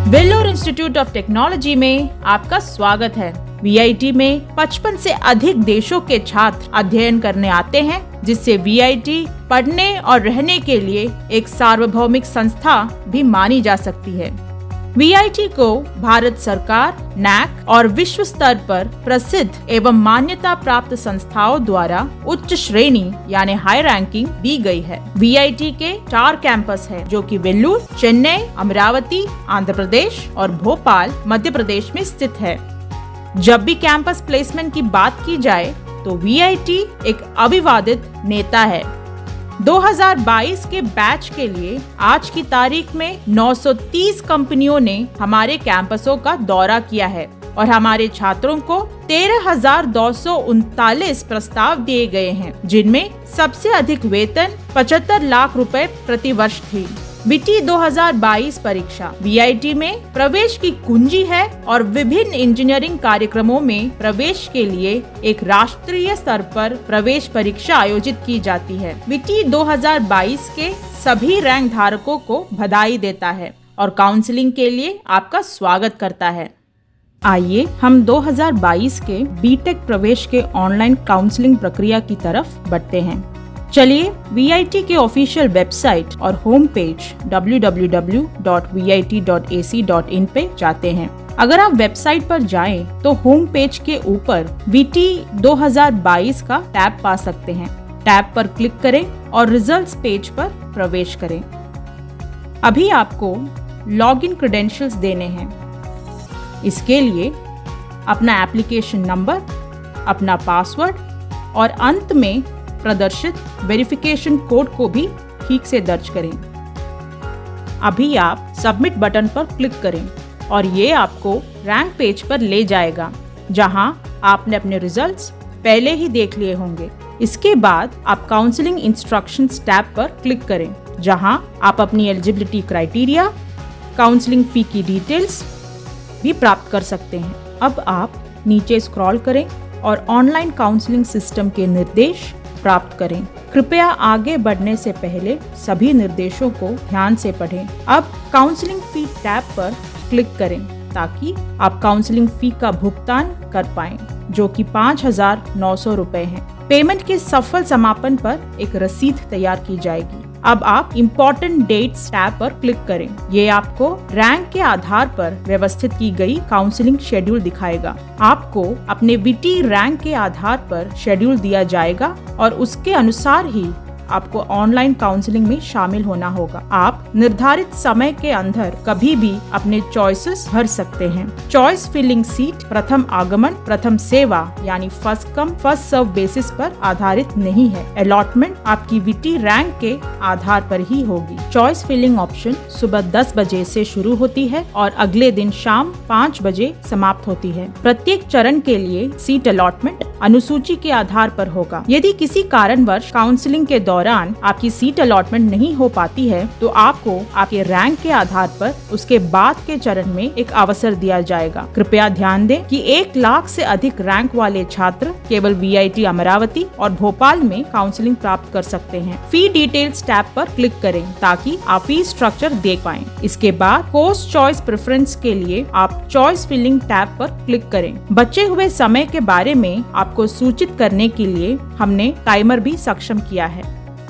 Vellore institute of technology में आपका स्वागत है। वीआईटी में 55 से अधिक देशों के छात्र अध्ययन करने आते हैं, जिससे वीआईटी पढ़ने और रहने के लिए एक सार्वभौमिक संस्था भी मानी जा सकती है। वीआईटी को भारत सरकार, नैक और विश्व स्तर पर प्रसिद्ध एवं मान्यता प्राप्त संस्थाओं द्वारा उच्च श्रेणी यानी हाई रैंकिंग दी गई है। वीआईटी के 4 कैंपस हैं, जो कि वेल्लोर, चेन्नई, अमरावती आंध्र प्रदेश और भोपाल मध्य प्रदेश में स्थित है। जब भी कैंपस प्लेसमेंट की बात की जाए तो वीआईटी एक अविवादित नेता है। 2022 के बैच के लिए आज की तारीख में 930 कंपनियों ने हमारे कैंपसों का दौरा किया है और हमारे छात्रों को 13,239 प्रस्ताव दिए गए हैं, जिनमें सबसे अधिक वेतन 75 लाख रुपए प्रति वर्ष थी। बीटी 2022 परीक्षा वीआईटी में प्रवेश की कुंजी है और विभिन्न इंजीनियरिंग कार्यक्रमों में प्रवेश के लिए एक राष्ट्रीय स्तर पर प्रवेश परीक्षा आयोजित की जाती है। बीटी 2022 के सभी रैंक धारकों को बधाई देता है और काउंसलिंग के लिए आपका स्वागत करता है। आइए हम 2022 के बीटेक प्रवेश के ऑनलाइन काउंसलिंग प्रक्रिया की तरफ बढ़ते हैं। चलिए वीआईटी के ऑफिशियल वेबसाइट और होम पेज www.vit.ac.in पे जाते हैं। अगर आप वेबसाइट पर जाएं तो होम पेज के ऊपर वीटी 2022 का टैब पा सकते हैं। टैब पर क्लिक करें और रिजल्ट्स पेज पर प्रवेश करें। अभी आपको लॉगिन क्रेडेंशियल्स देने हैं। इसके लिए अपना एप्लीकेशन नंबर, अपना पासवर्ड और अंत में प्रदर्शित वेरिफिकेशन कोड को भी ठीक से दर्ज करें। अभी आप सबमिट बटन पर क्लिक करें और ये आपको रैंक पेज पर ले जाएगा, जहां आपने अपने रिजल्ट्स पहले ही देख लिए होंगे। इसके बाद आप काउंसलिंग इंस्ट्रक्शंस टैब पर क्लिक करें, जहां आप अपनी एलिजिबिलिटी क्राइटेरिया, काउंसलिंग फी की डिटेल्स भी प्राप्त कर सकते हैं। अब आप नीचे स्क्रॉल करें और ऑनलाइन काउंसलिंग सिस्टम के निर्देश प्राप्त करें। कृपया आगे बढ़ने से पहले सभी निर्देशों को ध्यान से पढ़ें। अब काउंसलिंग फी टैब पर क्लिक करें ताकि आप काउंसलिंग फी का भुगतान कर पाएं, जो कि 5,900 रुपए है। पेमेंट के सफल समापन पर एक रसीद तैयार की जाएगी। अब आप इम्पोर्टेंट डेट्स टैब पर क्लिक करें। ये आपको रैंक के आधार पर व्यवस्थित की गई काउंसलिंग शेड्यूल दिखाएगा। आपको अपने वीटी रैंक के आधार पर शेड्यूल दिया जाएगा और उसके अनुसार ही आपको ऑनलाइन काउंसलिंग में शामिल होना होगा। आप निर्धारित समय के अंदर कभी भी अपने चॉइसेस भर सकते हैं। चॉइस फिलिंग सीट प्रथम आगमन प्रथम सेवा यानी first come first serve basis पर आधारित नहीं है। अलॉटमेंट आपकी वीटी रैंक के आधार पर ही होगी। चॉइस फिलिंग ऑप्शन सुबह 10 बजे से शुरू होती है और अगले दिन शाम 5 बजे समाप्त होती है। प्रत्येक चरण के लिए सीट अलॉटमेंट अनुसूची के आधार पर होगा। यदि किसी कारणवश काउंसलिंग के दौरान आपकी सीट अलॉटमेंट नहीं हो पाती है तो आपको आपके रैंक के आधार पर उसके बाद के चरण में एक अवसर दिया जाएगा। कृपया ध्यान दें कि 1 लाख से अधिक रैंक वाले छात्र केवल वीआईटी अमरावती और भोपाल में काउंसलिंग प्राप्त कर सकते हैं। फी डिटेल्स टैब पर क्लिक करें ताकि आप फी स्ट्रक्चर देख पाएं। इसके बाद कोर्स चॉइस प्रेफरेंस के लिए आप चॉइस फिलिंग टैब पर क्लिक करें। बचे हुए समय के बारे में आपको सूचित करने के लिए हमने टाइमर भी सक्षम किया है।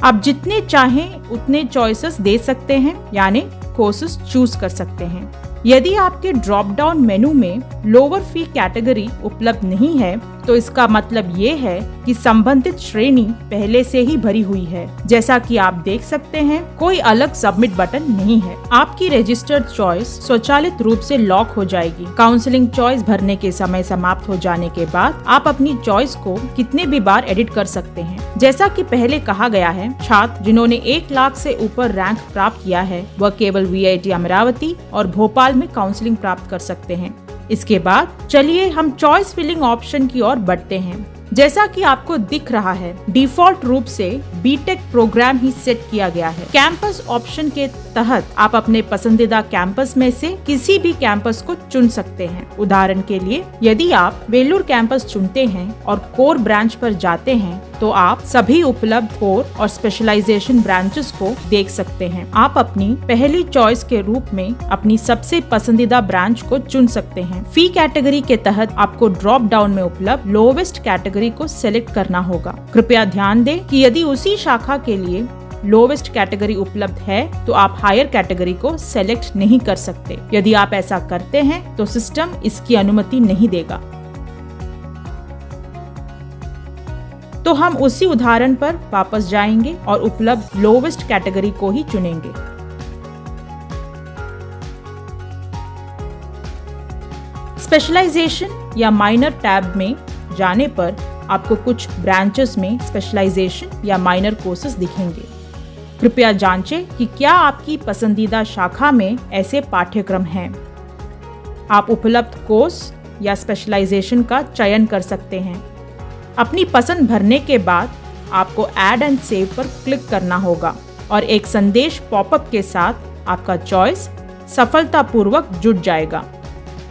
आप जितने चाहें उतने चॉइसेस दे सकते हैं, यानी कोर्सेस चूज कर सकते हैं। यदि आपके ड्रॉप डाउन मेनू में लोअर फी कैटेगरी उपलब्ध नहीं है तो इसका मतलब ये है कि संबंधित श्रेणी पहले से ही भरी हुई है। जैसा कि आप देख सकते हैं, कोई अलग सबमिट बटन नहीं है। आपकी रजिस्टर्ड चॉइस स्वचालित रूप से लॉक हो जाएगी। काउंसलिंग चॉइस भरने के समय समाप्त हो जाने के बाद आप अपनी चॉइस को कितने भी बार एडिट कर सकते हैं। जैसा कि पहले कहा गया है, छात्र जिन्होंने 1 लाख से ऊपर रैंक प्राप्त किया है वह केवल वीआईटी अमरावती और भोपाल में काउंसलिंग प्राप्त कर सकते हैं। इसके बाद चलिए हम चॉइस फिलिंग ऑप्शन की ओर बढ़ते हैं। जैसा कि आपको दिख रहा है, डिफॉल्ट रूप से बीटेक प्रोग्राम ही सेट किया गया है। कैंपस ऑप्शन के तहत आप अपने पसंदीदा कैंपस में से किसी भी कैंपस को चुन सकते हैं। उदाहरण के लिए, यदि आप वेल्लूर कैंपस चुनते हैं और कोर ब्रांच पर जाते हैं तो आप सभी उपलब्ध कोर और स्पेशलाइजेशन ब्रांचेस को देख सकते हैं। आप अपनी पहली चॉइस के रूप में अपनी सबसे पसंदीदा ब्रांच को चुन सकते हैं। फी कैटेगरी के तहत आपको ड्रॉप डाउन में उपलब्ध लोवेस्ट कैटेगरी को सिलेक्ट करना होगा। कृपया ध्यान दें कि यदि उसी शाखा के लिए लोवेस्ट कैटेगरी उपलब्ध है तो आप हायर कैटेगरी को सेलेक्ट नहीं कर सकते। यदि आप ऐसा करते हैं तो सिस्टम इसकी अनुमति नहीं देगा। तो हम उसी उदाहरण पर वापस जाएंगे और उपलब्ध लोवेस्ट कैटेगरी को ही चुनेंगे। स्पेशलाइजेशन या माइनर टैब में जाने पर आपको कुछ ब्रांचेस में स्पेशलाइजेशन या माइनर कोर्सेज दिखेंगे। कृपया जांचें कि क्या आपकी पसंदीदा शाखा में ऐसे पाठ्यक्रम हैं। आप उपलब्ध कोर्स या स्पेशलाइजेशन का चयन कर सकते हैं। अपनी पसंद भरने के बाद आपको ऐड एंड सेव पर क्लिक करना होगा और एक संदेश पॉपअप के साथ आपका चॉइस सफलतापूर्वक जुड़ जाएगा।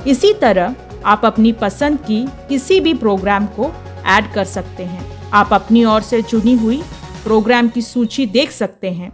इसी तरह आप अपनी पसंद की किसी भी प्रोग्राम को ऐड कर सकते हैं। आप अपनी ओर से चुनी हुई प्रोग्राम की सूची देख सकते हैं।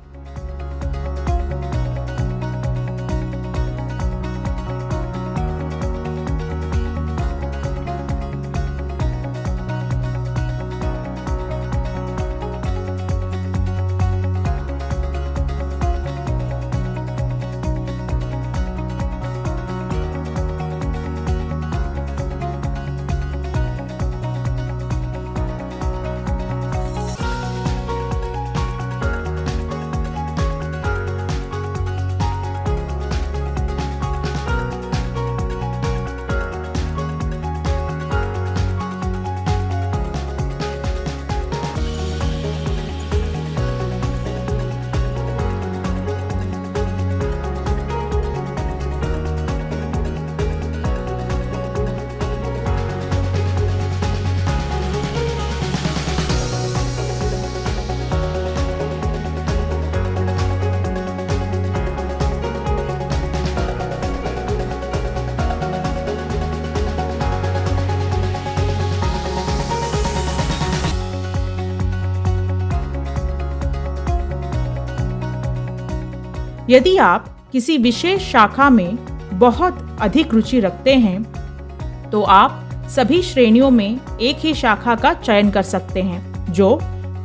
यदि आप किसी विशेष शाखा में बहुत अधिक रुचि रखते हैं तो आप सभी श्रेणियों में एक ही शाखा का चयन कर सकते हैं जो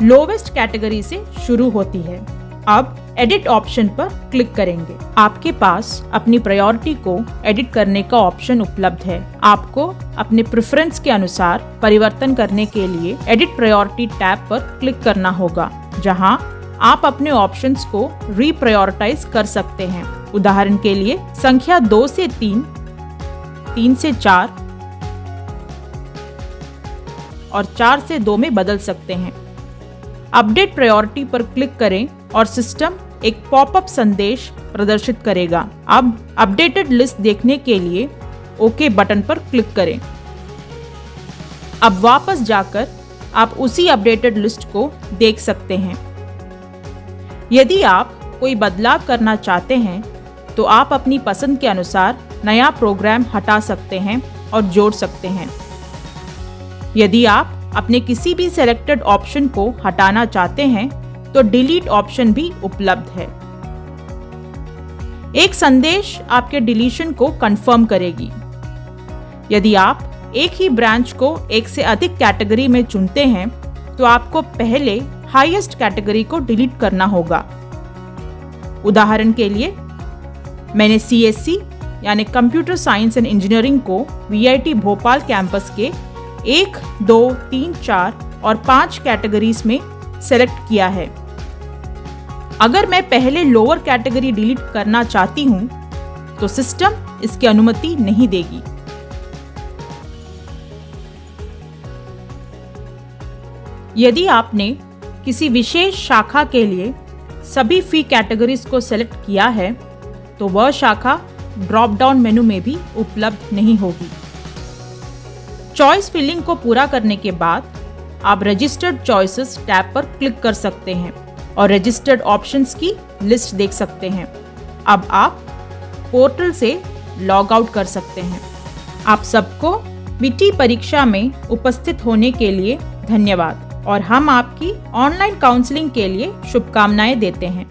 लोवेस्ट कैटेगरी से शुरू होती है। अब एडिट ऑप्शन पर क्लिक करेंगे। आपके पास अपनी प्रायोरिटी को एडिट करने का ऑप्शन उपलब्ध है। आपको अपने प्रेफरेंस के अनुसार परिवर्तन करने के लिए एडिट प्रायोरिटी टैब पर क्लिक करना होगा, जहां आप अपने ऑप्शंस को रीप्रायोरिटाइज कर सकते हैं। उदाहरण के लिए संख्या 2 से 3, 3 से 4 और 4 से 2 में बदल सकते हैं। अपडेट प्रायोरिटी पर क्लिक करें और सिस्टम एक पॉपअप संदेश प्रदर्शित करेगा। अब अपडेटेड लिस्ट देखने के लिए ओके बटन पर क्लिक करें। अब वापस जाकर आप उसी अपडेटेड लिस्ट को देख सकते हैं। यदि आप कोई बदलाव करना चाहते हैं तो आप अपनी पसंद के अनुसार नया प्रोग्राम हटा सकते हैं और जोड़ सकते हैं। यदि आप अपने किसी भी सेलेक्टेड ऑप्शन को हटाना चाहते हैं तो डिलीट ऑप्शन भी उपलब्ध है। एक संदेश आपके डिलीशन को कंफर्म करेगी। यदि आप एक ही ब्रांच को एक से अधिक कैटेगरी में चुनते हैं तो आपको पहले हाईएस्ट कैटेगरी को डिलीट करना होगा। उदाहरण के लिए मैंने CSC यानी कंप्यूटर साइंस एंड इंजीनियरिंग को VIT भोपाल कैंपस के 1, 2, 3, 4 और 5 कैटेगरीज में सेलेक्ट किया है। अगर मैं पहले लोअर कैटेगरी डिलीट करना चाहती हूं तो सिस्टम इसकी अनुमति नहीं देगी। यदि आपने किसी विशेष शाखा के लिए सभी फी कैटेगरीज को सेलेक्ट किया है तो वह शाखा ड्रॉप डाउन मेनू में भी उपलब्ध नहीं होगी। चॉइस फिलिंग को पूरा करने के बाद आप रजिस्टर्ड चॉइसेस टैब पर क्लिक कर सकते हैं और रजिस्टर्ड ऑप्शंस की लिस्ट देख सकते हैं। अब आप पोर्टल से लॉग आउट कर सकते हैं। आप सबको वीटी परीक्षा में उपस्थित होने के लिए धन्यवाद और हम आपकी ऑनलाइन काउंसलिंग के लिए शुभकामनाएं देते हैं।